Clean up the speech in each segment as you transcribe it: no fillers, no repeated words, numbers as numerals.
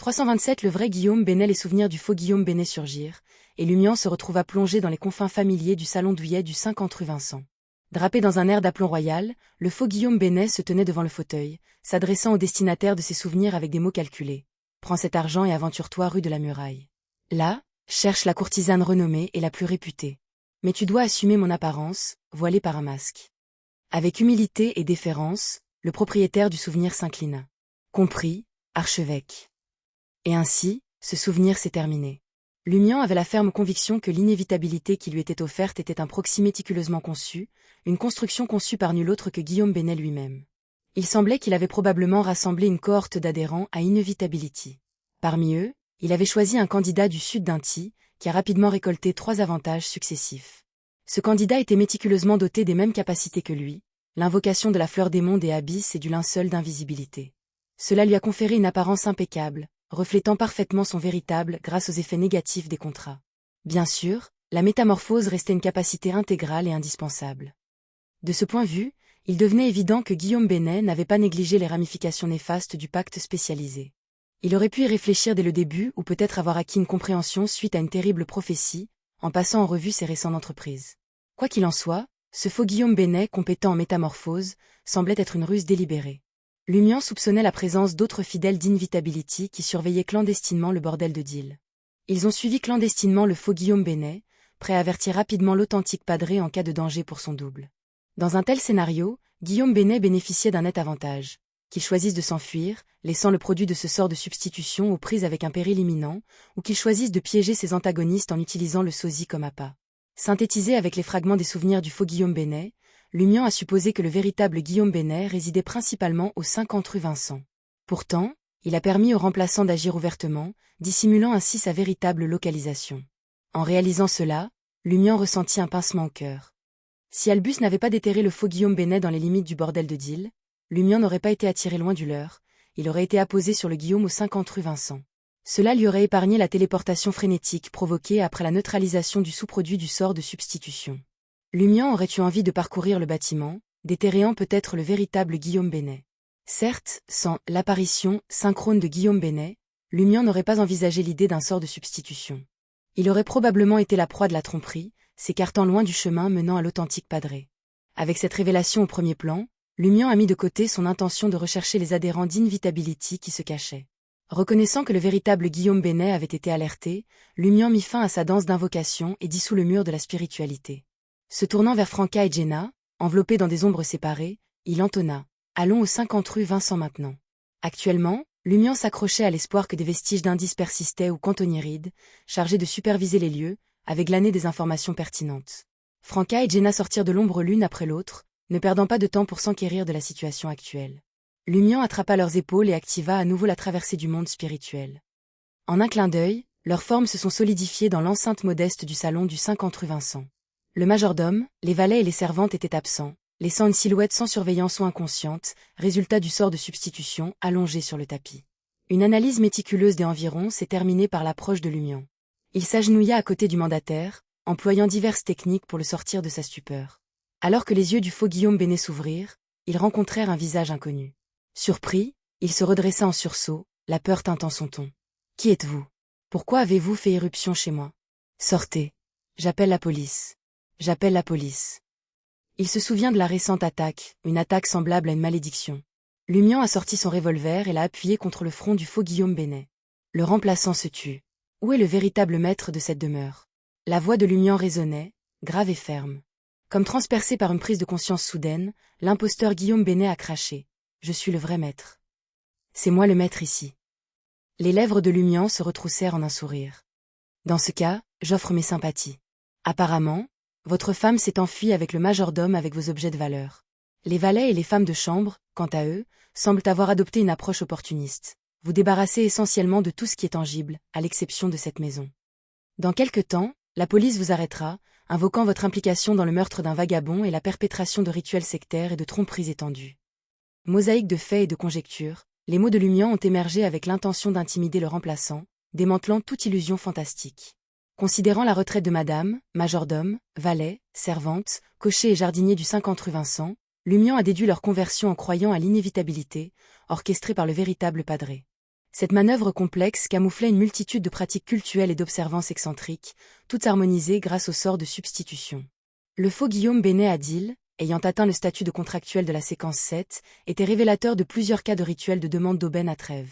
327 Le vrai Guillaume Bénet. Les souvenirs du faux Guillaume Bénet surgirent, et Lumian se retrouva plongé dans les confins familiers du salon douillet du 50 rue Vincent. Drapé dans un air d'aplomb royal, le faux Guillaume Bénet se tenait devant le fauteuil, s'adressant au destinataire de ses souvenirs avec des mots calculés. Prends cet argent et aventure-toi rue de la Muraille. Là, cherche la courtisane renommée et la plus réputée. Mais tu dois assumer mon apparence, voilée par un masque. Avec humilité et déférence, le propriétaire du souvenir s'inclina. Compris, archevêque. Et ainsi, ce souvenir s'est terminé. Lumian avait la ferme conviction que l'inévitabilité qui lui était offerte était un proxy méticuleusement conçu, une construction conçue par nul autre que Guillaume Bénet lui-même. Il semblait qu'il avait probablement rassemblé une cohorte d'adhérents à Inevitability. Parmi eux, il avait choisi un candidat du sud d'Inti, qui a rapidement récolté 3 avantages successifs. Ce candidat était méticuleusement doté des mêmes capacités que lui, l'invocation de la fleur des mondes et abyss et du linceul d'invisibilité. Cela lui a conféré une apparence impeccable, reflétant parfaitement son véritable grâce aux effets négatifs des contrats. Bien sûr, la métamorphose restait une capacité intégrale et indispensable. De ce point de vue, il devenait évident que Guillaume Bénet n'avait pas négligé les ramifications néfastes du pacte spécialisé. Il aurait pu y réfléchir dès le début ou peut-être avoir acquis une compréhension suite à une terrible prophétie, en passant en revue ses récentes entreprises. Quoi qu'il en soit, ce faux Guillaume Bénet compétent en métamorphose semblait être une ruse délibérée. Lumian soupçonnait la présence d'autres fidèles d'Inevitability qui surveillaient clandestinement le bordel de deal. Ils ont suivi clandestinement le faux Guillaume Bénet, prêt à avertir rapidement l'authentique padré en cas de danger pour son double. Dans un tel scénario, Guillaume Bénet bénéficiait d'un net avantage. Qu'il choisisse de s'enfuir, laissant le produit de ce sort de substitution aux prises avec un péril imminent, ou qu'il choisisse de piéger ses antagonistes en utilisant le sosie comme appât. Synthétisé avec les fragments des souvenirs du faux Guillaume Bénet, Lumian a supposé que le véritable Guillaume Bénet résidait principalement au 50 rue Vincent. Pourtant, il a permis au remplaçant d'agir ouvertement, dissimulant ainsi sa véritable localisation. En réalisant cela, Lumian ressentit un pincement au cœur. Si Albus n'avait pas déterré le faux Guillaume Bénet dans les limites du bordel de deal, Lumian n'aurait pas été attiré loin du leur, il aurait été apposé sur le Guillaume au 50 rue Vincent. Cela lui aurait épargné la téléportation frénétique provoquée après la neutralisation du sous-produit du sort de substitution. Lumian aurait eu envie de parcourir le bâtiment, déterrant peut-être le véritable Guillaume Bénet. Certes, sans l'apparition synchrone de Guillaume Bénet, Lumian n'aurait pas envisagé l'idée d'un sort de substitution. Il aurait probablement été la proie de la tromperie, s'écartant loin du chemin menant à l'authentique padré. Avec cette révélation au premier plan, Lumian a mis de côté son intention de rechercher les adhérents d'Inevitability qui se cachaient. Reconnaissant que le véritable Guillaume Bénet avait été alerté, Lumian mit fin à sa danse d'invocation et dissout le mur de la spiritualité. Se tournant vers Franca et Jenna, enveloppés dans des ombres séparées, il entonna « Allons au 50 rue Vincent maintenant ». Actuellement, Lumian s'accrochait à l'espoir que des vestiges d'indices persistaient ou qu'Anthony chargé de superviser les lieux, avait glané des informations pertinentes. Franca et Jenna sortirent de l'ombre l'une après l'autre, ne perdant pas de temps pour s'enquérir de la situation actuelle. Lumian attrapa leurs épaules et activa à nouveau la traversée du monde spirituel. En un clin d'œil, leurs formes se sont solidifiées dans l'enceinte modeste du salon du 50 rue Vincent. Le majordome, les valets et les servantes étaient absents, laissant une silhouette sans surveillance ou inconsciente, résultat du sort de substitution, allongée sur le tapis. Une analyse méticuleuse des environs s'est terminée par l'approche de Lumian. Il s'agenouilla à côté du mandataire, employant diverses techniques pour le sortir de sa stupeur. Alors que les yeux du faux Guillaume Bénet s'ouvrirent, ils rencontrèrent un visage inconnu. Surpris, il se redressa en sursaut, la peur teintant son ton. « Qui êtes-vous? Pourquoi avez-vous fait éruption chez moi? Sortez. J'appelle la police. J'appelle la police. » Il se souvient de la récente attaque, une attaque semblable à une malédiction. Lumian a sorti son revolver et l'a appuyé contre le front du faux Guillaume Bénet. Le remplaçant se tut. Où est le véritable maître de cette demeure? La voix de Lumian résonnait, grave et ferme. Comme transpercé par une prise de conscience soudaine, l'imposteur Guillaume Bénet a craché. « Je suis le vrai maître. C'est moi le maître ici. » Les lèvres de Lumian se retroussèrent en un sourire. « Dans ce cas, j'offre mes sympathies. Apparemment, votre femme s'est enfuie avec le majordome avec vos objets de valeur. Les valets et les femmes de chambre, quant à eux, semblent avoir adopté une approche opportuniste. Vous débarrassez essentiellement de tout ce qui est tangible, à l'exception de cette maison. Dans quelque temps, la police vous arrêtera, invoquant votre implication dans le meurtre d'un vagabond et la perpétration de rituels sectaires et de tromperies étendues. » Mosaïque de faits et de conjectures, les mots de Lumian ont émergé avec l'intention d'intimider le remplaçant, démantelant toute illusion fantastique. Considérant la retraite de madame, majordome, valet, servante, cocher et jardinier du 50 rue Vincent, Lumian a déduit leur conversion en croyant à l'inévitabilité, orchestrée par le véritable padré. Cette manœuvre complexe camouflait une multitude de pratiques cultuelles et d'observances excentriques, toutes harmonisées grâce au sort de substitution. Le faux Guillaume Bénet Adil, ayant atteint le statut de contractuel de la séquence 7, était révélateur de plusieurs cas de rituels de demande d'aubaine à trêve.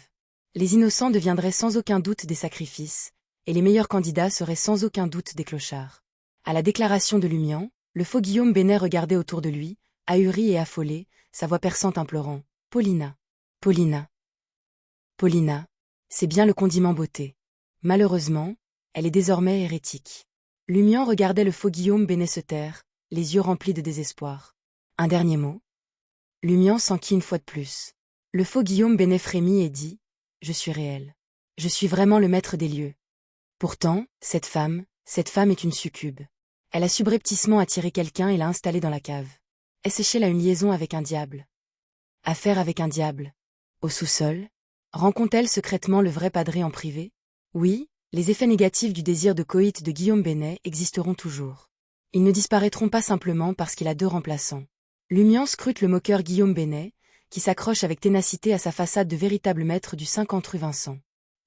Les innocents deviendraient sans aucun doute des sacrifices, et les meilleurs candidats seraient sans aucun doute des clochards. À la déclaration de Lumian, le faux Guillaume Bénet regardait autour de lui, ahuri et affolé, sa voix perçante implorant « Paulina, Paulina, Paulina, c'est bien le condiment beauté. Malheureusement, elle est désormais hérétique. » Lumian regardait le faux Guillaume Bénet se taire, les yeux remplis de désespoir. Un dernier mot. Lumian s'enquit une fois de plus. Le faux Guillaume Bénet frémit et dit « Je suis réel. Je suis vraiment le maître des lieux. Pourtant, cette femme est une succube. Elle a subrepticement attiré quelqu'un et l'a installé dans la cave. Est-ce qu'elle a une liaison avec un diable? Affaire avec un diable. Au sous-sol? Rencontre-t-elle secrètement le vrai padré en privé? Oui, les effets négatifs du désir de coït de Guillaume Bénet existeront toujours. Ils ne disparaîtront pas simplement parce qu'il a 2 remplaçants. Lumian scrute le moqueur Guillaume Bénet, qui s'accroche avec ténacité à sa façade de véritable maître du 50 rue Vincent.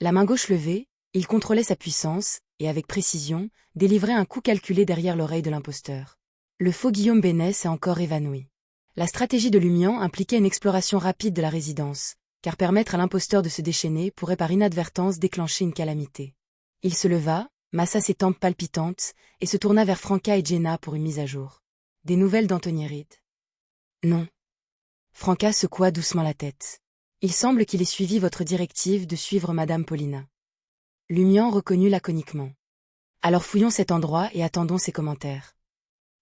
La main gauche levée, il contrôlait sa puissance, et avec précision, délivrait un coup calculé derrière l'oreille de l'imposteur. Le faux Guillaume Bénet s'est encore évanoui. La stratégie de Lumian impliquait une exploration rapide de la résidence, car permettre à l'imposteur de se déchaîner pourrait par inadvertance déclencher une calamité. Il se leva, massa ses tempes palpitantes, et se tourna vers Franca et Jenna pour une mise à jour. Des nouvelles d'Anthony Reed? Non. Franca secoua doucement la tête. Il semble qu'il ait suivi votre directive de suivre Madame Paulina. Lumian reconnut laconiquement. Alors fouillons cet endroit et attendons ses commentaires.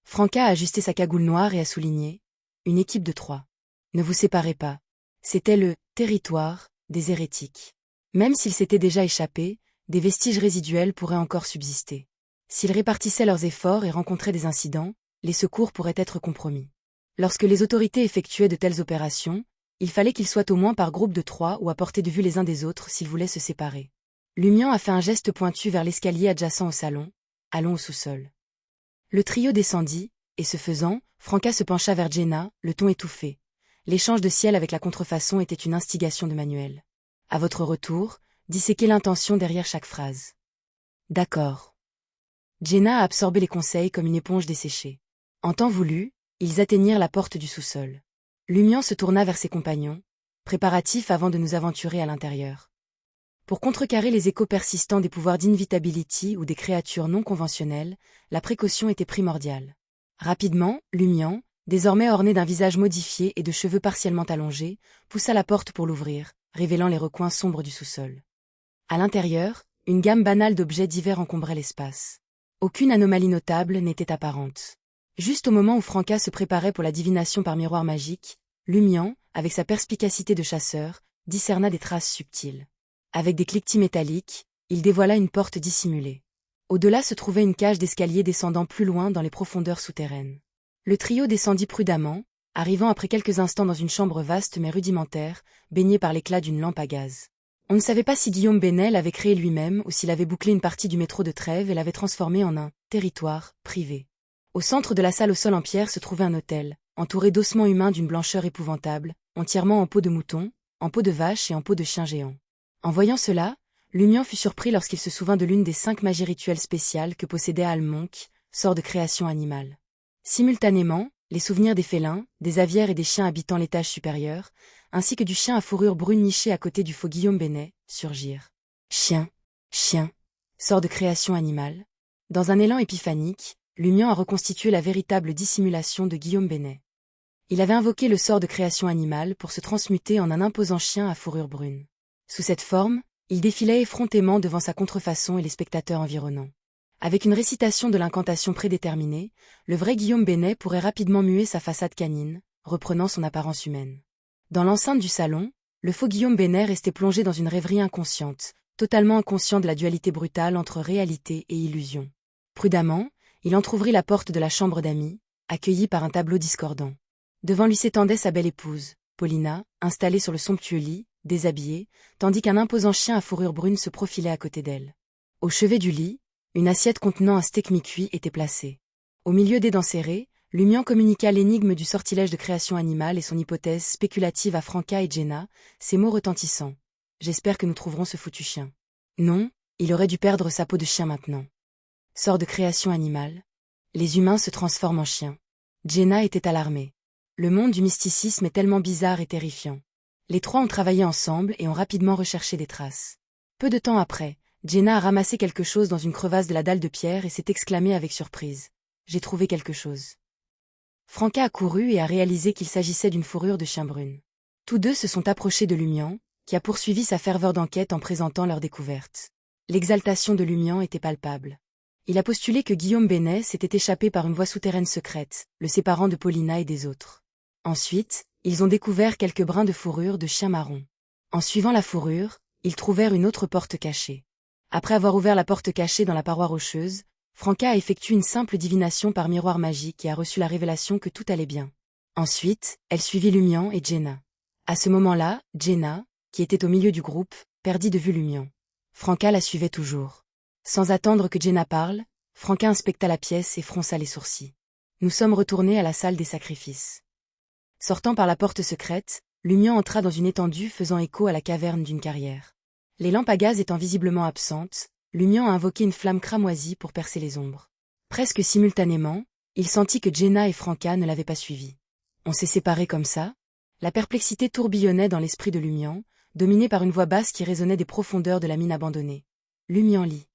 Franca a ajusté sa cagoule noire et a souligné « Une équipe de 3. Ne vous séparez pas. C'était le « territoire » des hérétiques. Même s'ils s'étaient déjà échappés, des vestiges résiduels pourraient encore subsister. S'ils répartissaient leurs efforts et rencontraient des incidents, les secours pourraient être compromis. Lorsque les autorités effectuaient de telles opérations, il fallait qu'ils soient au moins par groupe de 3 ou à portée de vue les uns des autres s'ils voulaient se séparer. Lumian a fait un geste pointu vers l'escalier adjacent au salon. Allons au sous-sol. Le trio descendit, et ce faisant, Franca se pencha vers Jenna, le ton étouffé. L'échange de ciel avec la contrefaçon était une instigation de Manuel. À votre retour, disséquez l'intention derrière chaque phrase. D'accord. Jenna a absorbé les conseils comme une éponge desséchée. En temps voulu, ils atteignirent la porte du sous-sol. Lumian se tourna vers ses compagnons, préparatifs avant de nous aventurer à l'intérieur. Pour contrecarrer les échos persistants des pouvoirs d'Invitability ou des créatures non conventionnelles, la précaution était primordiale. Rapidement, Lumian, désormais orné d'un visage modifié et de cheveux partiellement allongés, poussa la porte pour l'ouvrir, révélant les recoins sombres du sous-sol. À l'intérieur, une gamme banale d'objets divers encombrait l'espace. Aucune anomalie notable n'était apparente. Juste au moment où Franca se préparait pour la divination par miroir magique, Lumian, avec sa perspicacité de chasseur, discerna des traces subtiles. Avec des cliquetis métalliques, il dévoila une porte dissimulée. Au-delà se trouvait une cage d'escalier descendant plus loin dans les profondeurs souterraines. Le trio descendit prudemment, arrivant après quelques instants dans une chambre vaste mais rudimentaire, baignée par l'éclat d'une lampe à gaz. On ne savait pas si Guillaume Bénet l'avait créé lui-même ou s'il avait bouclé une partie du métro de Trèves et l'avait transformé en un territoire privé. Au centre de la salle au sol en pierre se trouvait un autel, entouré d'ossements humains d'une blancheur épouvantable, entièrement en peau de mouton, en peau de vache et en peau de chien géant. En voyant cela, Lumian fut surpris lorsqu'il se souvint de l'une des 5 magies rituelles spéciales que possédait Almonk, sort de création animale. Simultanément, les souvenirs des félins, des aviaires et des chiens habitant l'étage supérieur, ainsi que du chien à fourrure brune niché à côté du faux Guillaume Bénet, surgirent. Chien, sort de création animale. Dans un élan épiphanique, Lumian a reconstitué la véritable dissimulation de Guillaume Bénet. Il avait invoqué le sort de création animale pour se transmuter en un imposant chien à fourrure brune. Sous cette forme, il défilait effrontément devant sa contrefaçon et les spectateurs environnants. Avec une récitation de l'incantation prédéterminée, le vrai Guillaume Bénet pourrait rapidement muer sa façade canine, reprenant son apparence humaine. Dans l'enceinte du salon, le faux Guillaume Bénet restait plongé dans une rêverie inconsciente, totalement inconscient de la dualité brutale entre réalité et illusion. Prudemment, il entr'ouvrit la porte de la chambre d'amis, accueilli par un tableau discordant. Devant lui s'étendait sa belle épouse, Paulina, installée sur le somptueux lit, déshabillée, tandis qu'un imposant chien à fourrure brune se profilait à côté d'elle. Au chevet du lit, une assiette contenant un steak mi-cuit était placée. Au milieu des dents serrées, Lumian communiqua l'énigme du sortilège de création animale et son hypothèse spéculative à Franca et Jenna, ses mots retentissants. J'espère que nous trouverons ce foutu chien. Non, il aurait dû perdre sa peau de chien maintenant. Sort de création animale. Les humains se transforment en chiens. Jenna était alarmée. Le monde du mysticisme est tellement bizarre et terrifiant. Les trois ont travaillé ensemble et ont rapidement recherché des traces. Peu de temps après, Jenna a ramassé quelque chose dans une crevasse de la dalle de pierre et s'est exclamée avec surprise. « J'ai trouvé quelque chose. » Franca a couru et a réalisé qu'il s'agissait d'une fourrure de chien brune. Tous deux se sont approchés de Lumian, qui a poursuivi sa ferveur d'enquête en présentant leur découverte. L'exaltation de Lumian était palpable. Il a postulé que Guillaume Bénet s'était échappé par une voie souterraine secrète, le séparant de Paulina et des autres. Ensuite, ils ont découvert quelques brins de fourrure de chien marron. En suivant la fourrure, ils trouvèrent une autre porte cachée. Après avoir ouvert la porte cachée dans la paroi rocheuse, Franca a effectué une simple divination par miroir magique et a reçu la révélation que tout allait bien. Ensuite, elle suivit Lumian et Jenna. À ce moment-là, Jenna, qui était au milieu du groupe, perdit de vue Lumian. Franca la suivait toujours. Sans attendre que Jenna parle, Franca inspecta la pièce et fronça les sourcils. Nous sommes retournés à la salle des sacrifices. Sortant par la porte secrète, Lumian entra dans une étendue faisant écho à la caverne d'une carrière. Les lampes à gaz étant visiblement absentes, Lumian a invoqué une flamme cramoisie pour percer les ombres. Presque simultanément, il sentit que Jenna et Franca ne l'avaient pas suivi. On s'est séparés comme ça? La perplexité tourbillonnait dans l'esprit de Lumian, dominé par une voix basse qui résonnait des profondeurs de la mine abandonnée. Lumian lit.